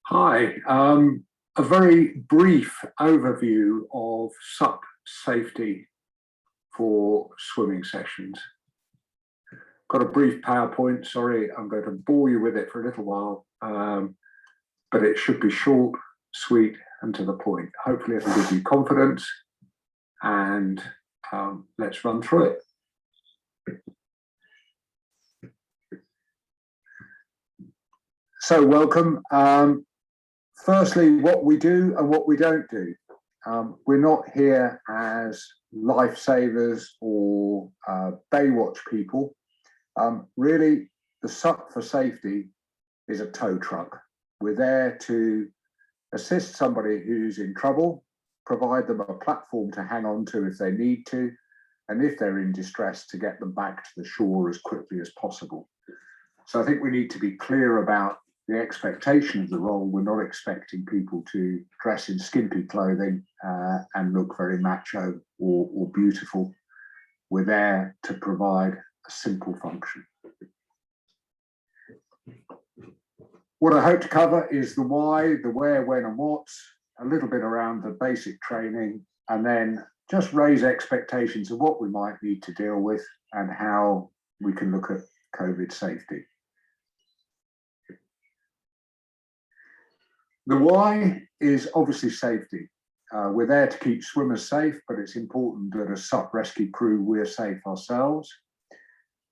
Hi, a very brief overview of SUP safety for swimming sessions. Got a brief PowerPoint, sorry, I'm going to bore you with it for a little while, but it should be short, sweet, and to the point. Hopefully it'll give you confidence, and let's run through it. So welcome. Firstly, what we do and what we don't do. We're not here as lifesavers or Baywatch people. Really, the SUP for safety is a tow truck. We're there to assist somebody who's in trouble, provide them a platform to hang on to if they need to, and if they're in distress, to get them back to the shore as quickly as possible. So I think we need to be clear about the expectation of the role. We're not expecting people to dress in skimpy clothing and look very macho or beautiful. We're there to provide a simple function. What I hope to cover is the why, the where, when, and what's, a little bit around the basic training, and then just raise expectations of what we might need to deal with and how we can look at COVID safety. The why is obviously safety. We're there to keep swimmers safe, but it's important that as SUP rescue crew, we're safe ourselves.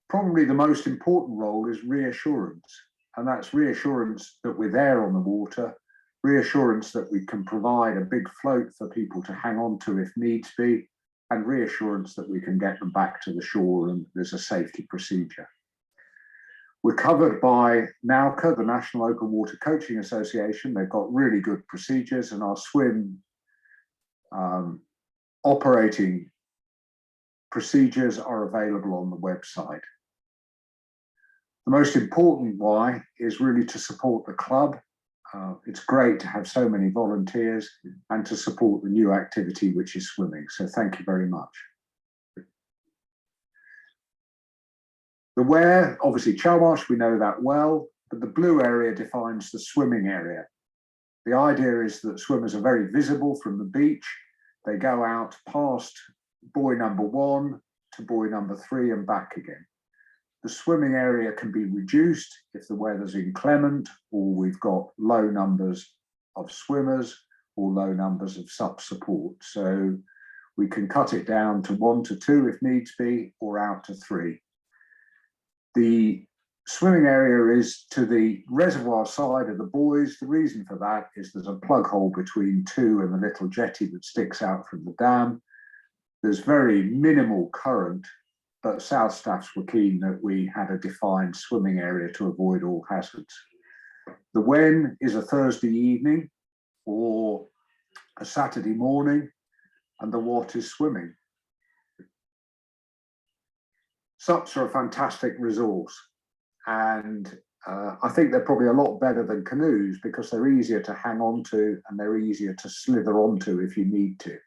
Probably the most important role is reassurance, and that's reassurance that we're there on the water, reassurance that we can provide a big float for people to hang on to if needs be, and reassurance that we can get them back to the shore and there's a safety procedure. We're covered by NAUCA, the National Open Water Coaching Association. They've got really good procedures, and our swim operating procedures are available on the website. The most important why is really to support the club. It's great to have so many volunteers and to support the new activity, which is swimming. So thank you very much. The where, obviously Chelmarsh, we know that well, but the blue area defines the swimming area. The idea is that swimmers are very visible from the beach. They go out past buoy number 1 to buoy number 3 and back again. The swimming area can be reduced if the weather's inclement, or we've got low numbers of swimmers or low numbers of SUP support. So we can cut it down to 1 to 2 if needs be, or out to 3. The swimming area is to the reservoir side of the buoys. The reason for that is there's a plug hole between 2 and the little jetty that sticks out from the dam. There's very minimal current, but South staffs were keen that we had a defined swimming area to avoid all hazards. The when is a Thursday evening or a Saturday morning, and the what is swimming. SUPs are a fantastic resource, and I think they're probably a lot better than canoes because they're easier to hang on to and they're easier to slither onto if you need to.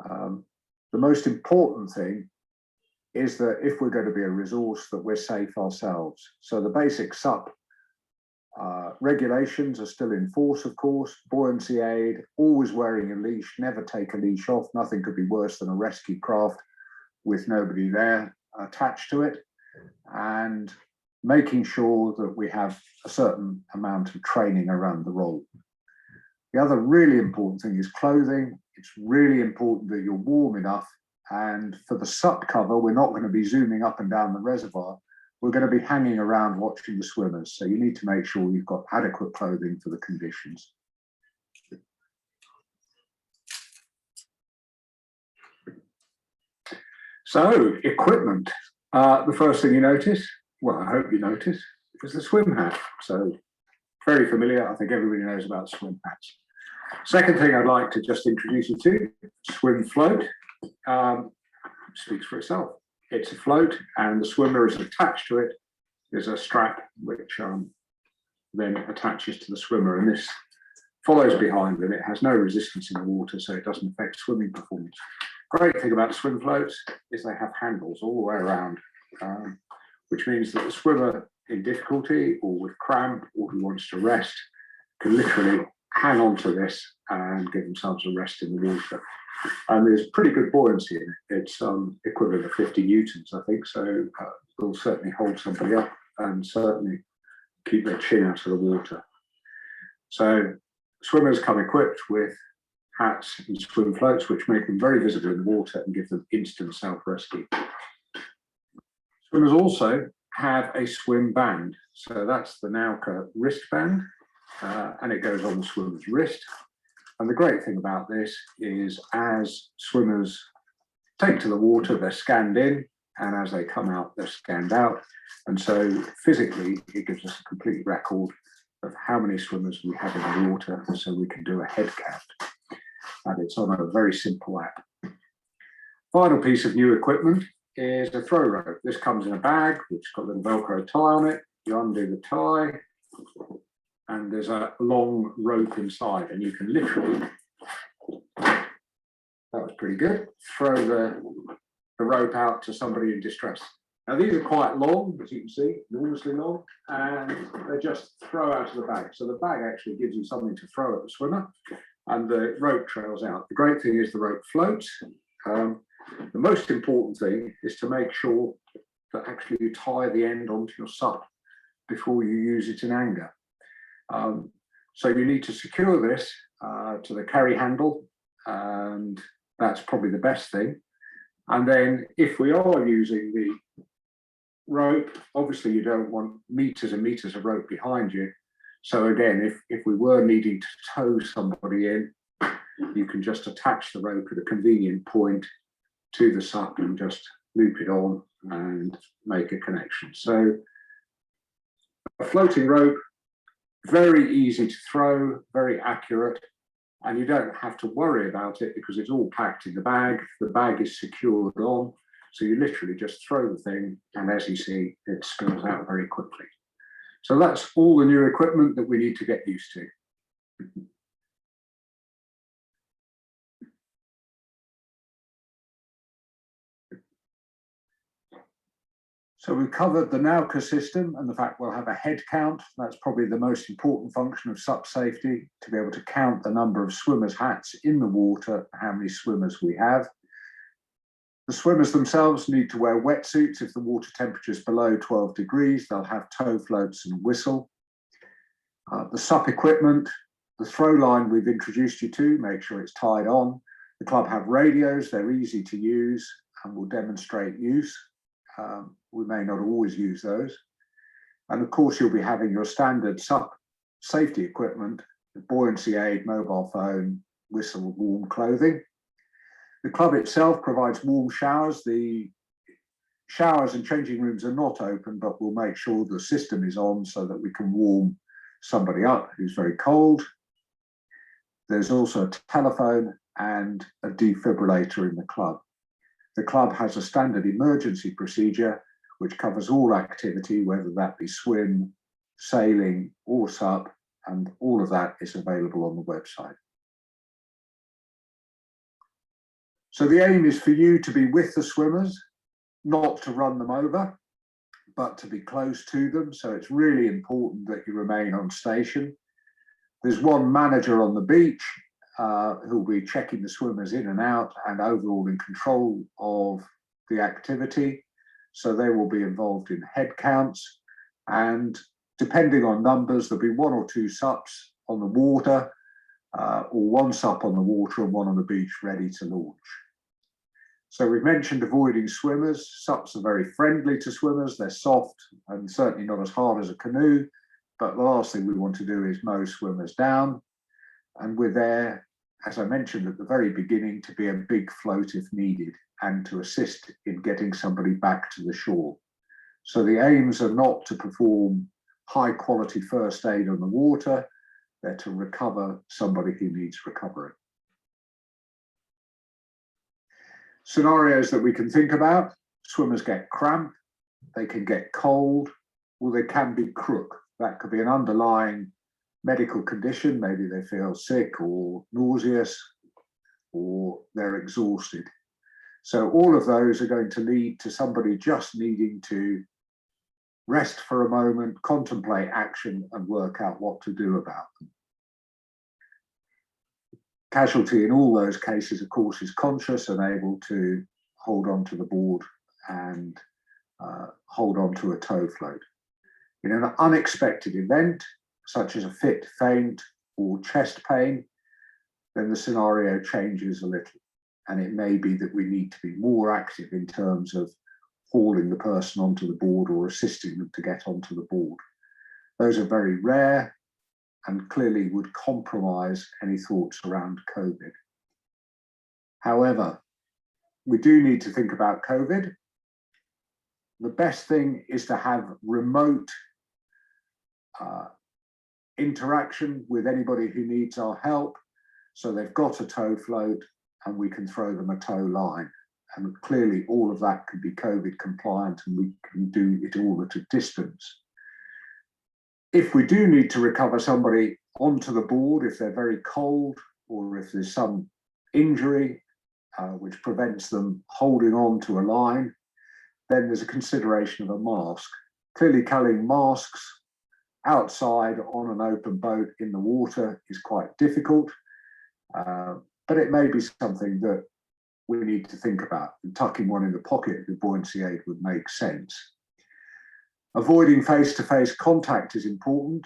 The most important thing is that if we're going to be a resource, that we're safe ourselves. So the basic SUP regulations are still in force, of course. Buoyancy aid, always wearing a leash, never take a leash off. Nothing could be worse than a rescue craft with nobody there attached to it, and making sure that we have a certain amount of training around the role. The other really important thing is clothing. It's really important that you're warm enough, and for the SUP cover, we're not going to be zooming up and down the reservoir. We're going to be hanging around watching the swimmers, so you need to make sure you've got adequate clothing for the conditions. So, equipment. The first thing you notice, well, I hope you notice, is the swim hat. So, very familiar. I think everybody knows about swim hats. Second thing I'd like to just introduce you to, swim float. Speaks for itself. It's a float, and the swimmer is attached to it. There's a strap which then attaches to the swimmer, and this follows behind, and it has no resistance in the water, so it doesn't affect swimming performance. Great thing about swim floats is they have handles all the way around, which means that the swimmer in difficulty or with cramp or who wants to rest can literally hang on to this and give themselves a rest in the water. And there's pretty good buoyancy in it. It's equivalent of 50 newtons, I think, so will certainly hold somebody up and certainly keep their chin out of the water. So swimmers come equipped with hats and swim floats, which make them very visible in the water and give them instant self-rescue. Swimmers also have a swim band. So that's the Nauka wristband, and it goes on the swimmer's wrist. And the great thing about this is as swimmers take to the water, they're scanned in, and as they come out, they're scanned out. And so physically, it gives us a complete record of how many swimmers we have in the water, so we can do a head count. And it's on a very simple app. Final piece of new equipment is a throw rope. This comes in a bag, which has got a little Velcro tie on it. You undo the tie, and there's a long rope inside, and you can literally, that was pretty good, throw the rope out to somebody in distress. Now these are quite long, as you can see, enormously long, and they just throw out of the bag. So the bag actually gives you something to throw at the swimmer, and the rope trails out. The great thing is the rope floats. The most important thing is to make sure that actually you tie the end onto your SUP before you use it in anger. So you need to secure this to the carry handle, and that's probably the best thing. And then if we are using the rope, obviously you don't want meters and meters of rope behind you. So again, if we were needing to tow somebody in, you can just attach the rope at a convenient point to the SUP and just loop it on and make a connection. So a floating rope, very easy to throw, very accurate, and you don't have to worry about it because it's all packed in the bag. The bag is secured on, so you literally just throw the thing, and as you see, it spills out very quickly. So that's all the new equipment that we need to get used to. So we've covered the Nauka system and the fact we'll have a head count. That's probably the most important function of SUP safety, to be able to count the number of swimmers' hats in the water, how many swimmers we have. The swimmers themselves need to wear wetsuits. If the water temperature is below 12 degrees, they'll have tow floats and whistle. The SUP equipment, the throw line we've introduced you to, make sure it's tied on. The club have radios, they're easy to use and will demonstrate use. We may not always use those. And of course, you'll be having your standard SUP safety equipment, the buoyancy aid, mobile phone, whistle, warm clothing. The club itself provides warm showers. The showers and changing rooms are not open, but we'll make sure the system is on so that we can warm somebody up who's very cold. There's also a telephone and a defibrillator in the club. The club has a standard emergency procedure which covers all activity, whether that be swim, sailing or SUP, and all of that is available on the website. So the aim is for you to be with the swimmers, not to run them over, but to be close to them. So it's really important that you remain on station. There's one manager on the beach who'll be checking the swimmers in and out and overall in control of the activity. So they will be involved in head counts, and depending on numbers, there'll be 1 or 2 SUPs on the water, or 1 SUP on the water and 1 on the beach ready to launch. So we've mentioned avoiding swimmers. SUPs are very friendly to swimmers. They're soft and certainly not as hard as a canoe, but the last thing we want to do is mow swimmers down. And we're there, as I mentioned at the very beginning, to be a big float if needed and to assist in getting somebody back to the shore. So the aims are not to perform high quality first aid on the water, they're to recover somebody who needs recovery. Scenarios that we can think about: swimmers get cramp, they can get cold, or they can be crook. That could be an underlying medical condition. Maybe they feel sick or nauseous, or they're exhausted. So all of those are going to lead to somebody just needing to rest for a moment, contemplate action and work out what to do about them. Casualty in all those cases, of course, is conscious and able to hold on to the board and hold on to a tow float. In an unexpected event, such as a fit, faint, or chest pain, then the scenario changes a little. And it may be that we need to be more active in terms of hauling the person onto the board or assisting them to get onto the board. Those are very rare and clearly would compromise any thoughts around COVID. However, we do need to think about COVID. The best thing is to have remote interaction with anybody who needs our help. So they've got a tow float and we can throw them a tow line. And clearly all of that can be COVID compliant and we can do it all at a distance. If we do need to recover somebody onto the board, if they're very cold or if there's some injury which prevents them holding on to a line, then there's a consideration of a mask. Clearly carrying masks outside on an open boat in the water is quite difficult, but it may be something that we need to think about. And tucking one in the pocket with buoyancy aid would make sense. Avoiding face-to-face contact is important.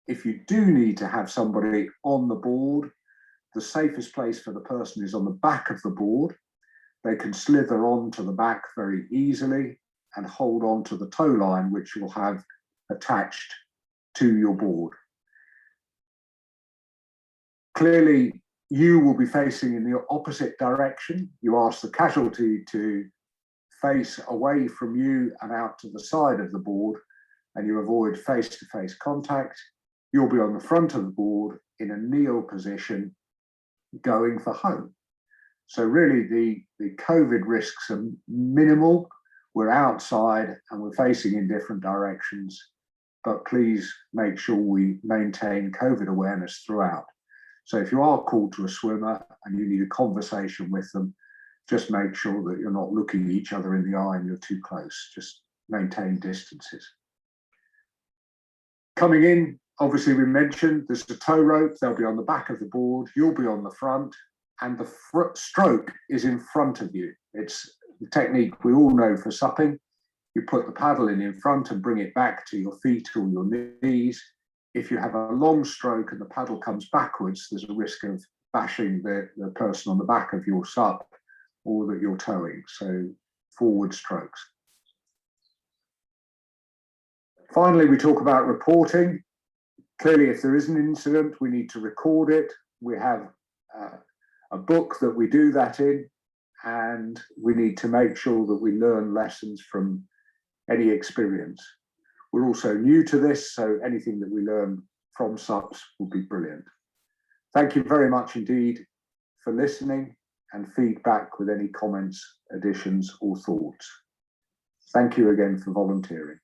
If you do need to have somebody on the board, the safest place for the person is on the back of the board. They can slither onto the back very easily and hold on to the tow line, which you'll have attached to your board. Clearly, you will be facing in the opposite direction. You ask the casualty to face away from you and out to the side of the board, and you avoid face-to-face contact. You'll be on the front of the board in a kneel position, going for home. So really the COVID risks are minimal. We're outside and we're facing in different directions, but please make sure we maintain COVID awareness throughout. So if you are called to a swimmer and you need a conversation with them, just make sure that you're not looking each other in the eye and you're too close. Just maintain distances. Coming in, obviously we mentioned there's a tow rope. They'll be on the back of the board. You'll be on the front, and the stroke is in front of you. It's the technique we all know for supping. You put the paddle in front and bring it back to your feet or your knees. If you have a long stroke and the paddle comes backwards, there's a risk of bashing the person on the back of your SUP or that you're towing. So forward strokes. Finally, we talk about reporting. Clearly, if there is an incident, we need to record it. We have a book that we do that in, and we need to make sure that we learn lessons from any experience. We're also new to this, so anything that we learn from SUPs will be brilliant. Thank you very much indeed for listening and feedback with any comments, additions or thoughts. Thank you again for volunteering.